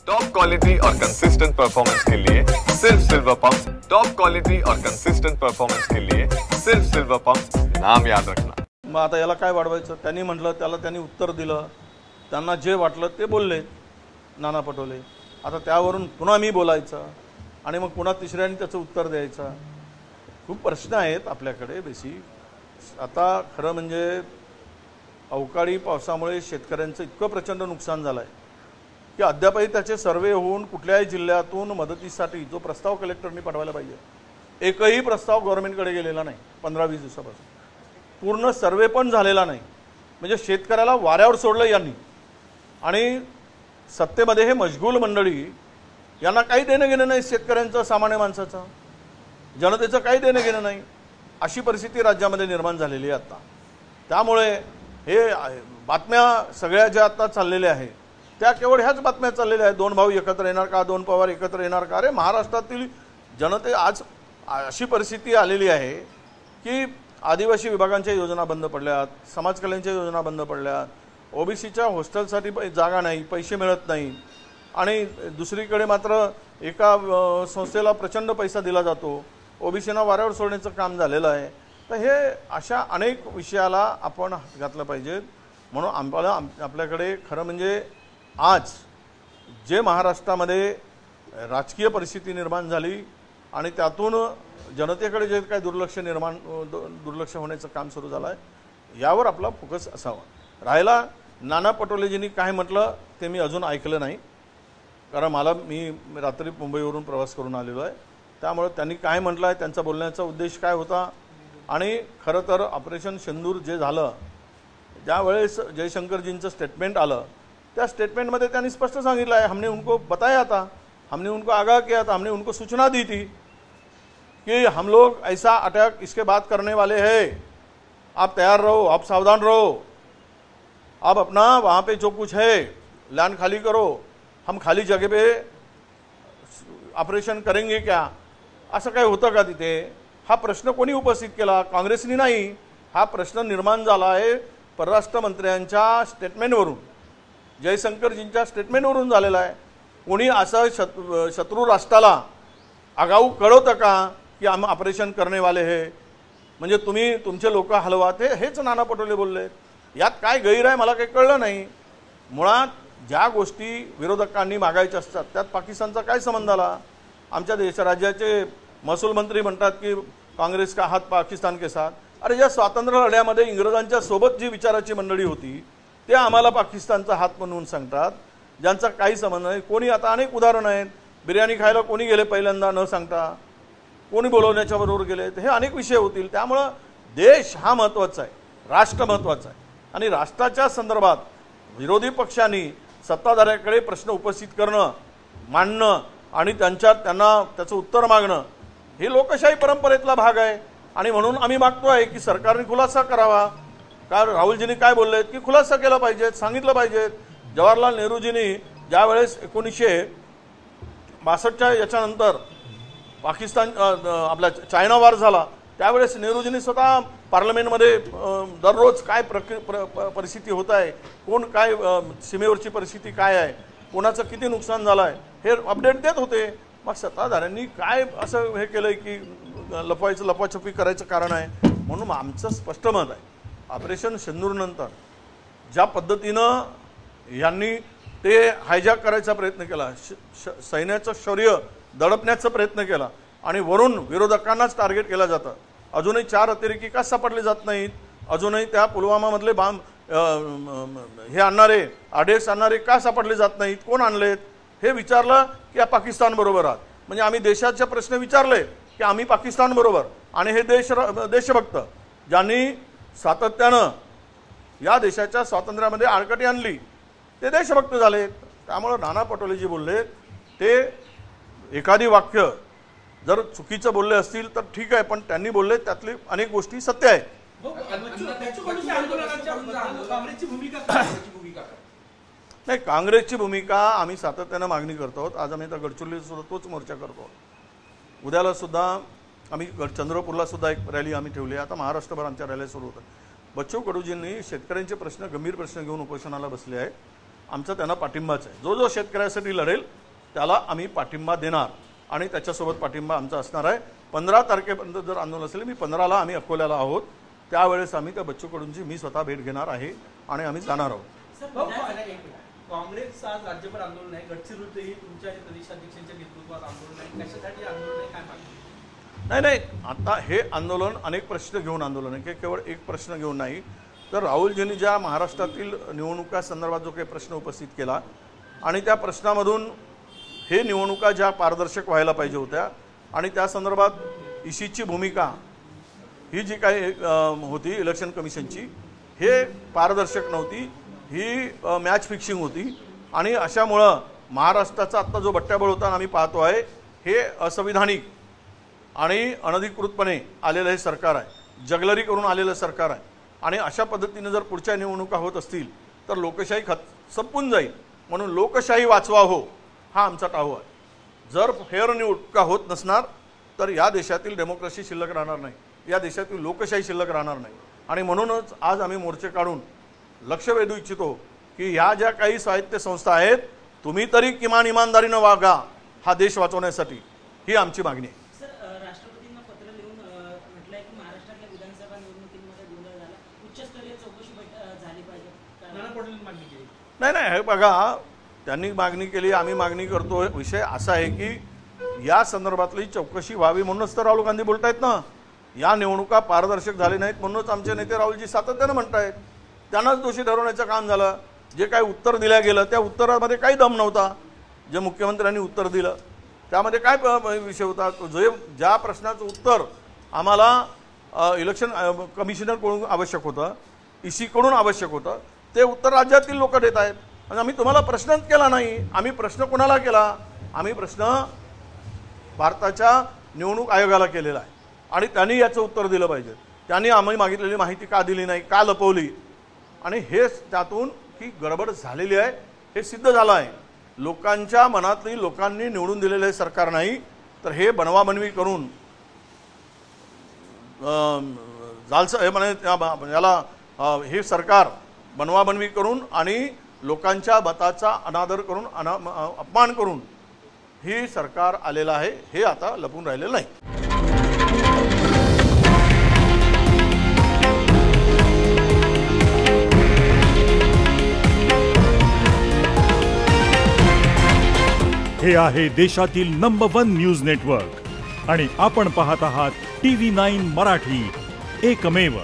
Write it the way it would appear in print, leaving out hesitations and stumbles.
Top quality और consistent performance के लिए सिर्फ सिल्वर पंप्स। टॉप क्वालिटी और कंसिस्टेंट परफॉर्मेंस के लिए सिर्फ सिल्वर पंप्स, नाम याद रखना। मग आता याला काय वाढवायचं, त्यांनी म्हटलं, त्याला त्यांनी उत्तर दिलं, त्यांना जे वाटलं ते बोलले नाना पटोले। आता त्यावरून पुन्हा मी बोलायचं आणि मग पुन्हा तिसऱ्याने त्याचं उत्तर द्यायचं। खूप प्रश्न आहेत आपल्याकडे बेसिक। आता खरं म्हणजे अवकाळी पावसामुळे शेतकऱ्यांचं इतकं प्रचंड नुकसान झालं आहे की अद्यापही त्याचे सर्वे होऊन कुठल्याही जिल्ह्यातून मदतीसाठी जो प्रस्ताव कलेक्टरनी पाठवायला पाहिजे, एकही प्रस्ताव गव्हर्नमेंटकडे गेलेला नाही 15-20 दिवसापासून। पूर्ण सर्वे पण झालेला नाही। म्हणजे शेतकऱ्याला वाऱ्यावर सोडलं यांनी। आणि सत्तेमध्ये हे मशगूल मंडळी, यांना काही देणं घेणं नाही शेतकऱ्यांचं, सामान्य माणसाचं, जनतेचं काही देणं घेणं नाही, अशी परिस्थिती राज्यामध्ये निर्माण झालेली आहे आता। त्यामुळे हे बातम्या सगळ्या ज्या आता चाललेल्या आहेत त्या केवळ ह्याच बातम्या चाललेल्या आहेत, दोन भाऊ एकत्र येणार का, दोन पवार एकत्र येणार का। अरे महाराष्ट्रातील जनते आज अशी परिस्थिती आलेली आहे की आदिवासी विभागांच्या योजना बंद पडल्यात, समाज कल्याणच्या योजना बंद पडल्यात, ओबीसीच्या हॉस्टेलसाठी जागा नाही, पैसे मिळत नाही, आणि दुसरीकडे मात्र एका संस्थेला प्रचंड पैसा दिला जातो, ओबीसीना वाऱ्यावर सोडण्याचं काम झालेलं आहे। तर हे अशा अनेक विषयाला आपण हात घातला पाहिजे। म्हणून आपल्याकडे खरं म्हणजे आज जे महाराष्ट्रामध्ये राजकीय परिस्थिती निर्माण झाली आणि त्यातून जनतेकडे जे काही दुर्लक्ष होण्याचं काम सुरू झालं आहे, यावर आपला फोकस असावा। राहिला नाना पटोलेजींनी काय म्हटलं ते मी अजून ऐकलं नाही, कारण मी रात्री मुंबईवरून प्रवास करून आलेलो आहे। त्यामुळे त्यांनी काय म्हटलं आहे, त्यांचा बोलण्याचा उद्देश काय होता, आणि खरं तर ऑपरेशन सिंदूर जे झालं, ज्यावेळेस जयशंकरजींचं स्टेटमेंट आलं, त्या स्टेटमेंटमध्ये त्यांनी स्पष्ट सांगितलं आहे, हमने उनको बताया था, हमने उनको आगाह किया था, हमने उनको सूचना दी थी कि हम लोग ऐसा अटैक इसके बाद करने वाले हैं, आप तैयार रहो, आप सावधान रहो, आप अपना वहाँ पे जो कुछ है लैंड खाली करो, हम खाली जगह पे ऑपरेशन करेंगे क्या। असं काय होतं का तिथे? हा प्रश्न कोणी उपस्थित केला? काँग्रेसनी नाही। हा प्रश्न निर्माण झाला आहे परराष्ट्र मंत्र्यांच्या स्टेटमेंटवरून, जयशंकरजींच्या स्टेटमेंटवरून झालेला आहे। कोणी असं शत्रू राष्ट्राला आगाऊ कळवतं का की हम ऑपरेशन करने वाले है, म्हणजे तुम्ही तुमचे लोक हलवा, ते हेच नाना पटोले बोलले। यात काय गैर आहे मला काही कळलं नाही। मुळात ज्या गोष्टी विरोधकांनी मागायच्या असतात त्यात पाकिस्तानचा काय संबंध आला? आमच्या राज्याचे महसूल मंत्री म्हणतात की काँग्रेस का हात पाकिस्तान के साथ। अरे ज्या स्वातंत्र्य लढ्यामध्ये इंग्रजांच्या सोबत जी विचाराची मंडळी होती ते आम्हाला पाकिस्तानचा हात म्हणून सांगतात, ज्यांचा काही संबंध नाही। कोणी आता अनेक उदाहरणं आहेत, बिर्याणी खायला कोणी गेले पहिल्यांदा न सांगता, कोणी बोलवण्याच्या बरोबर गेले, हे अनेक विषय होतील। त्यामुळे देश हा महत्त्वाचा आहे, राष्ट्र महत्त्वाचा आहे, आणि राष्ट्राच्या संदर्भात विरोधी पक्षांनी सत्ताधाऱ्याकडे प्रश्न उपस्थित करणं, मांडणं आणि त्यांना त्याचं उत्तर मागणं हे लोकशाही परंपरेतला भाग आहे। आणि म्हणून आम्ही मागतोय की सरकारने खुलासा करावा। कारण राहुलजींनी काय बोललेत की खुलासा केला पाहिजे, सांगितलं पाहिजे। जवाहरलाल नेहरूजींनी ज्यावेळेस 1962च्या याच्यानंतर पाकिस्तान आपला चायना वार झाला, त्यावेळेस नेहरूजींनी स्वतः पार्लमेंटमध्ये दररोज काय परिस्थिती होत आहे, कोण काय सीमेवरची परिस्थिती काय आहे, कोणाचं किती नुकसान झालं आहे हे अपडेट देत होते। मग सत्ताधाऱ्यांनी काय असं हे केलंय की लपवाछपी करायचं कारण आहे। म्हणून आमचं स्पष्ट मत आहे, ऑपरेशन सिंदूरनंतर ज्या पद्धतीनं यांनी ते हायजॅक करायचा प्रयत्न केला, सैन्याचं शौर्य दडपण्याचा प्रयत्न केला, आणि वरून विरोधकांनाच टार्गेट केलं जातं। अजूनही 4 अतिरेकी का सापडले जात नाहीत? अजूनही त्या पुलवामामधले हे आणणारे आरडीएक्स आणणारे का सापडले जात नाहीत? कोण आणलेत हे विचारलं की पाकिस्तान बरोबर आहात। म्हणजे आम्ही देशाचे प्रश्न विचारले की आम्ही पाकिस्तान बरोबर, आणि हे देशभक्त ज्यांनी सातत्यानं या देशाच्या स्वातंत्र्यामध्ये आडकाठी आणली ते देशभक्त झाले। त्यामुळे नाना पटोलेजी बोलले ते एखादी वाक्य जर चुकीचं बोलले असतील तर ठीक आहे, पण त्यांनी बोलले त्यातली अनेक गोष्टी सत्य आहे। नाही, काँग्रेसची भूमिका आम्ही सातत्यानं मागणी करतो। आज आम्ही तर गडचिरोलीत सुद्धा तोच मोर्चा करतो। उद्याला सुद्धा आम्ही चंद्रपूरला सुद्धा एक रॅली आम्ही ठेवली आहे। आता महाराष्ट्रभर आमच्या रॅल्या सुरू होतात। बच्चू कडूजींनी शेतकऱ्यांचे प्रश्न, गंभीर प्रश्न घेऊन उपोषणाला बसले आहेत। आमचा त्यांना पाठिंबाच आहे। जो शेतकऱ्यासाठी लढेल त्याला आम्ही पाठिंबा देणार आणि त्याच्यासोबत पाठिंबा आमचा असणार आहे. 15 तारखेपर्यंत जर आंदोलन असेल, मी 15ला आम्ही अकोल्याला आहोत, त्यावेळेस आम्ही त्या बच्चू कडूंची मी स्वतः भेट घेणार आहे आणि आम्ही जाणार आहोत. काँग्रेसचं आज राज्यभर आंदोलन आहे, गडचिरोलीतही तुमच्या प्रदेशाध्यक्षांच्या नेतृत्वात आंदोलन आहे, कशासाठी आंदोलन आहे काय मागणी? नाही, आता हे आंदोलन अनेक प्रश्न घेऊन आंदोलन आहे, की केवळ एक प्रश्न घेऊन नाही. तर राहुलजींनी ज्या महाराष्ट्रातील निवडणुका संदर्भात जो काही प्रश्न उपस्थित केला आणि त्या प्रश्नामधून हे निवडणुका ज्या पारदर्शक व्हायला पाहिजे होत्या आणि त्या संदर्भात ईसीची भूमिका ही जी काही होती इलेक्शन कमिशनची, हे पारदर्शक नव्हती, ही मॅच फिक्सिंग होती आणि अशामुळं महाराष्ट्राचा आत्ता जो बट्ट्याबळ होता आम्ही पाहतो आहे, हे असंविधानिक आणि अनधिकृतपणे आलेलं हे सरकार आहे, जगलरी करून आलेलं सरकार आहे आणि अशा पद्धतीने जर पुढच्या निवडणुका होत असतील तर लोकशाही संपून जाईल. म्हणून लोकशाही वाचवा हो हा आमचा टाहू आहे. जर फेअर निवडणुका होत नसणार तर या देशातील डेमोक्रेसी शिल्लक राहणार नाही, या देशातील लोकशाही शिल्लक राहणार नाही. आणि म्हणूनच आज आम्ही मोर्चे काढून लक्ष वेधू इच्छितो की ह्या ज्या काही साहित्य संस्था आहेत, तुम्ही तरी किमान इमानदारीनं वागा हा देश वाचवण्यासाठी, ही आमची मागणी आहे. राष्ट्रपतींना पत्र लिहून म्हटलंय की महाराष्ट्रातल्या विधानसभा निवडणुकीमध्ये गोंधळ झाला, उच्चस्तरीय चौकशी झाली पाहिजे. नाना पटोलेंनी मागणी केली. नाही, हे बघा, त्यांनी मागणी केली, आम्ही मागणी करतो. विषय असा आहे की या संदर्भातली चौकशी व्हावी म्हणूनच तर राहुल गांधी बोलतायत ना. या निवडणुका पारदर्शक झाली नाहीत म्हणूनच आमचे नेते राहुलजी सातत्यानं म्हणतायत. त्यांनाच दोषी ठरवण्याचं काम झालं. जे काही उत्तर दिलं गेलं त्या उत्तरामध्ये काही दम नव्हता. जे मुख्यमंत्र्यांनी उत्तर दिलं त्यामध्ये काय विषय होता, ज्या प्रश्नाचं उत्तर आम्हाला इलेक्शन कमिशनरकडून आवश्यक होतं, ईसीकडून आवश्यक होतं, ते उत्तर राज्यातील लोक देत आहेत. आणि आम्ही तुम्हाला प्रश्नच केला नाही. आम्ही प्रश्न कोणाला केला? आम्ही प्रश्न भारताच्या निवडणूक आयोगाला केलेला आहे आणि त्यांनी याचं उत्तर दिलं पाहिजे. त्यांनी आम्ही मागितलेली माहिती का दिली नाही, का लपवली, आणि हेच त्यातून ही गडबड झालेली आहे हे सिद्ध झालं आहे. लोकांच्या मनातली, लोकांनी निवडून दिलेले सरकार नाही, तर हे बनवाबनवी करून याला हे सरकार बनवाबनवी करून आणि लोकांच्या मताचा अनादर करून, अपमान करून ही सरकार आलेलं आहे. हे आता लपून राहिलेलं नाही. हे आहे देशातील नंबर 1 न्यूज नेटवर्क आणि आपण पाहत आहात TV9 मराठी, एकमेव.